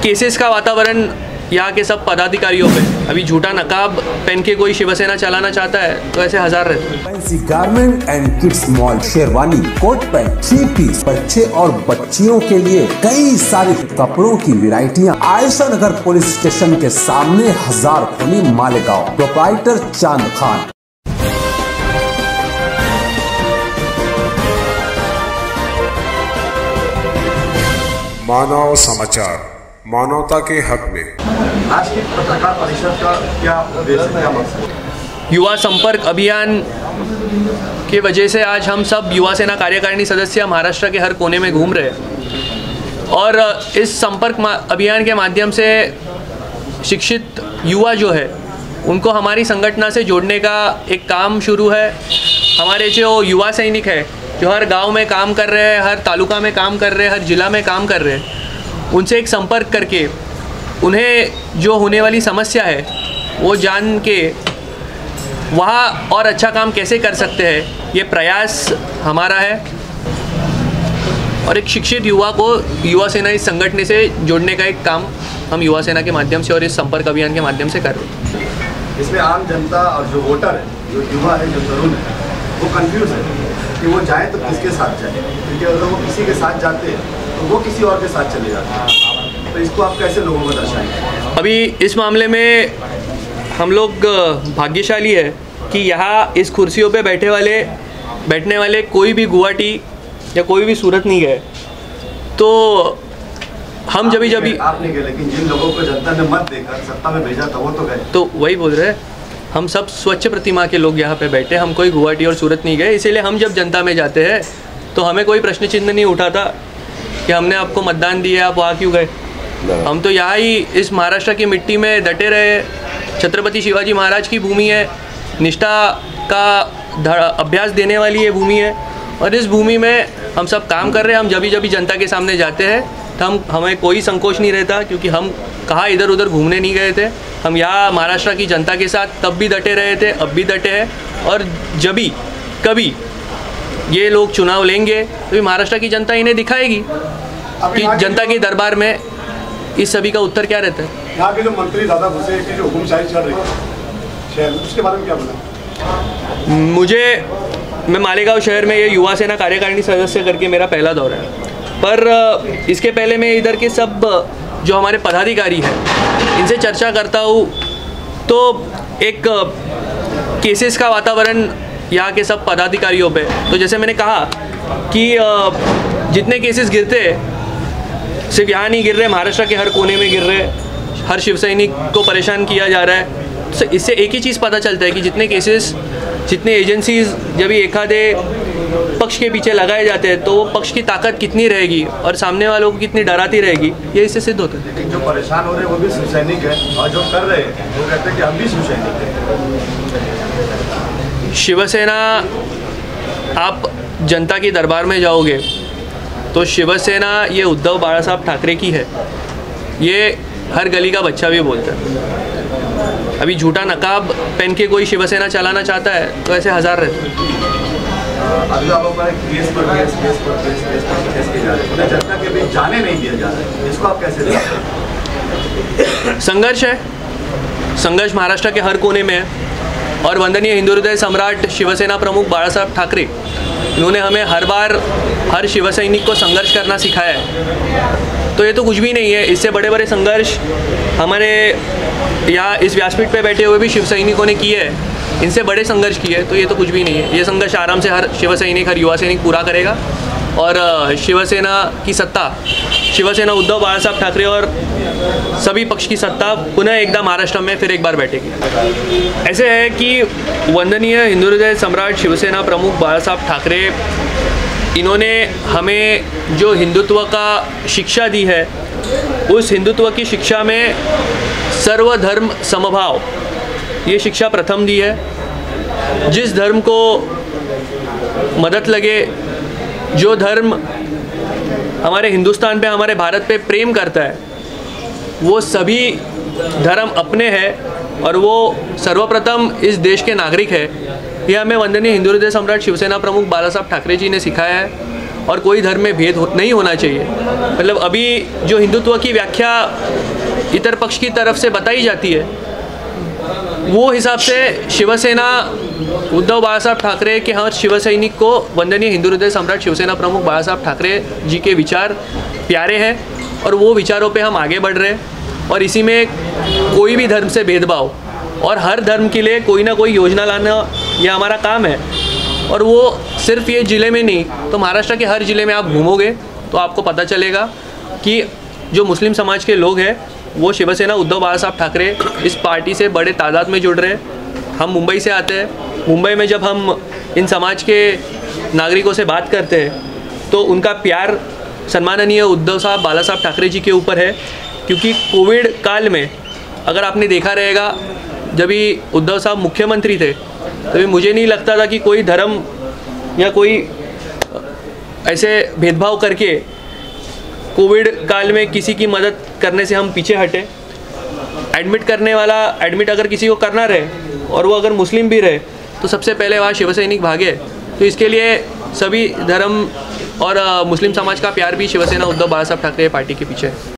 Cases का वातावरण यहाँ के सब पदाधिकारियों पे, अभी झूठा नकाब पहन के कोई शिवसेना चलाना चाहता है तो ऐसे हजार रहते हैं। Fancy garment and kids mall, sherwani, coat pant, three piece, बच्चे और बच्चियों के लिए कई सारी कपड़ों की वैरायटियां आयशा नगर पुलिस स्टेशन के सामने, हजार खोली, मालेगांव। प्रोप्राइटर चांद खान। मानव समाचार, मानवता के हक में। आज की पत्रकार परिषद का क्या उद्देश्य, क्या मकसद? युवा संपर्क अभियान के वजह से आज हम सब युवा सेना कार्यकारिणी सदस्य महाराष्ट्र के हर कोने में घूम रहे हैं और इस संपर्क अभियान के माध्यम से शिक्षित युवा जो है उनको हमारी संगठन से जोड़ने का एक काम शुरू है। हमारे जो युवा सैनिक है जो हर गांव में काम कर रहे हैं, हर तालुका में काम कर रहे हैं, हर जिला में काम कर रहे हैं, उनसे एक संपर्क करके उन्हें जो होने वाली समस्या है वो जान के वहाँ और अच्छा काम कैसे कर सकते हैं, ये प्रयास हमारा है। और एक शिक्षित युवा को युवा सेना इस संगठन से जोड़ने का एक काम हम युवा सेना के माध्यम से और इस संपर्क अभियान के माध्यम से कर रहे हैं। इसमें आम जनता और जो वोटर है, जो युवा है, जो तरुण है, वो कंफ्यूज है कि वो जाए तो किसके साथ जाए, क्योंकि अगर वो किसी के साथ जाते हैं तो वो किसी और के साथ चले जाते हैं। तो इसको आप कैसे लोगों को दर्शाएंगे? अभी इस मामले में हम लोग भाग्यशाली है कि यहाँ इस कुर्सियों पे बैठने वाले कोई भी गुवाहाटी या कोई भी सूरत नहीं गए। तो हम जब आपने गए, लेकिन जिन लोगों को जनता ने मत देकर सत्ता में भेजा था वो तो गए। तो वही बोल रहे हैं, हम सब स्वच्छ प्रतिमा के लोग यहाँ पे बैठे, हम कोई गुवाहाटी और सूरत नहीं गए। इसीलिए हम जब जनता में जाते हैं तो हमें कोई प्रश्न चिन्ह नहीं उठाता कि हमने आपको मतदान दिया, आप वहाँ क्यों गए। हम तो यहाँ ही इस महाराष्ट्र की मिट्टी में डटे रहे। छत्रपति शिवाजी महाराज की भूमि है, निष्ठा का अभ्यास देने वाली ये भूमि है और इस भूमि में हम सब काम कर रहे हैं। हम जब जनता के सामने जाते हैं तो हमें कोई संकोच नहीं रहता, क्योंकि हम कहाँ इधर उधर घूमने नहीं गए थे। हम यहाँ महाराष्ट्र की जनता के साथ तब भी डटे रहे थे, अब भी डटे हैं। और जब भी कभी ये लोग चुनाव लेंगे तो महाराष्ट्र की जनता इन्हें दिखाएगी कि जनता के दरबार में इस सभी का उत्तर क्या रहता है। यहाँ के जो मंत्री दादा भुसे की जो हुकुमशाही चल रही है उसके बारे में क्या बोला? मैं मालेगांव शहर में ये युवा सेना कार्यकारिणी सदस्य करके मेरा पहला दौरा है, पर इसके पहले मैं इधर के सब जो हमारे पदाधिकारी हैं इनसे चर्चा करता हूँ। तो एक केसेस का वातावरण यहाँ के सब पदाधिकारियों पे, तो जैसे मैंने कहा कि जितने केसेस गिरते सिर्फ यहाँ नहीं गिर रहे, महाराष्ट्र के हर कोने में गिर रहे, हर शिव सैनिक को परेशान किया जा रहा है। तो इससे एक ही चीज़ पता चलता है कि जितने केसेस, जितने एजेंसीज जब भी एक आधे पक्ष के पीछे लगाए जाते हैं तो वो पक्ष की ताकत कितनी रहेगी और सामने वालों को कितनी डराती रहेगी, ये इससे सिद्ध होता है। लेकिन जो परेशान हो रहे हैं वो भी शिव सैनिक है और जो कर रहे हैं वो कहते हैं कि हम भी शिव सैनिक हैं। शिवसेना, आप जनता के दरबार में जाओगे तो शिवसेना ये उद्धव बाळासाहेब ठाकरे की है, ये हर गली का बच्चा भी बोलता है। अभी झूठा नकाब पहन के कोई शिवसेना चलाना चाहता है तो ऐसे हजार रहते हैं। अभी आप लोग केस पर केस किए जा रहे हैं, उन्हें जनता के बीच जाने नहीं दिया जा रहा है, इसको आप कैसे देखते हैं? संघर्ष है, संघर्ष महाराष्ट्र के हर कोने में है और वंदनीय हिंदू हृदय सम्राट शिवसेना प्रमुख बाळासाहेब ठाकरे, इन्होंने हमें हर बार हर शिव सैनिक को संघर्ष करना सिखाया है। तो ये तो कुछ भी नहीं है, इससे बड़े बड़े संघर्ष हमारे यहाँ इस व्यासपीठ पे बैठे हुए भी शिव सैनिकों ने किए हैं, इनसे बड़े संघर्ष किए। तो ये तो कुछ भी नहीं है, ये संघर्ष आराम से हर शिव सैनिक, हर युवा सैनिक पूरा करेगा और शिवसेना की सत्ता, शिवसेना उद्धव बाळासाहेब ठाकरे और सभी पक्ष की सत्ता पुनः एकदा महाराष्ट्र में फिर एक बार बैठेगी। ऐसे है कि वंदनीय हिंदू हृदय सम्राट शिवसेना प्रमुख बाळासाहेब ठाकरे, इन्होंने हमें जो हिंदुत्व का शिक्षा दी है, उस हिंदुत्व की शिक्षा में सर्वधर्म समभाव ये शिक्षा प्रथम दी है। जिस धर्म को मदद लगे, जो धर्म हमारे हिंदुस्तान पे, हमारे भारत पे प्रेम करता है, वो सभी धर्म अपने हैं और वो सर्वप्रथम इस देश के नागरिक है। यह हमें वंदनीय हिंदू हृदय सम्राट शिवसेना प्रमुख बाला साहब ठाकरे जी ने सिखाया है और कोई धर्म में भेद नहीं होना चाहिए। मतलब अभी जो हिंदुत्व की व्याख्या इतर पक्ष की तरफ से बताई जाती है, वो हिसाब से शिवसेना उद्धव बाला साहब ठाकरे के हर शिव सैनिक को वंदनीय हिंदू हृदय सम्राट शिवसेना प्रमुख बाला साहब ठाकरे जी के विचार प्यारे हैं और वो विचारों पे हम आगे बढ़ रहे हैं। और इसी में कोई भी धर्म से भेदभाव और हर धर्म के लिए कोई ना कोई योजना लाना ये हमारा काम है। और वो सिर्फ ये ज़िले में नहीं, तो महाराष्ट्र के हर ज़िले में आप घूमोगे तो आपको पता चलेगा कि जो मुस्लिम समाज के लोग हैं वो शिवसेना उद्धव बाला साहब ठाकरे इस पार्टी से बड़े तादाद में जुड़ रहे हैं। हम मुंबई से आते हैं, मुंबई में जब हम इन समाज के नागरिकों से बात करते हैं तो उनका प्यार सम्माननीय उद्धव साहब बाला साहब ठाकरे जी के ऊपर है। क्योंकि कोविड काल में अगर आपने देखा रहेगा, जब भी उद्धव साहब मुख्यमंत्री थे तभी मुझे नहीं लगता था कि कोई धर्म या कोई ऐसे भेदभाव करके कोविड काल में किसी की मदद करने से हम पीछे हटे। एडमिट अगर किसी को करना रहे और वो अगर मुस्लिम भी रहे तो सबसे पहले वहाँ शिव सैनिक भागे। तो इसके लिए सभी धर्म और मुस्लिम समाज का प्यार भी शिवसेना उद्धव बाला साहब ठाकरे पार्टी के पीछे है।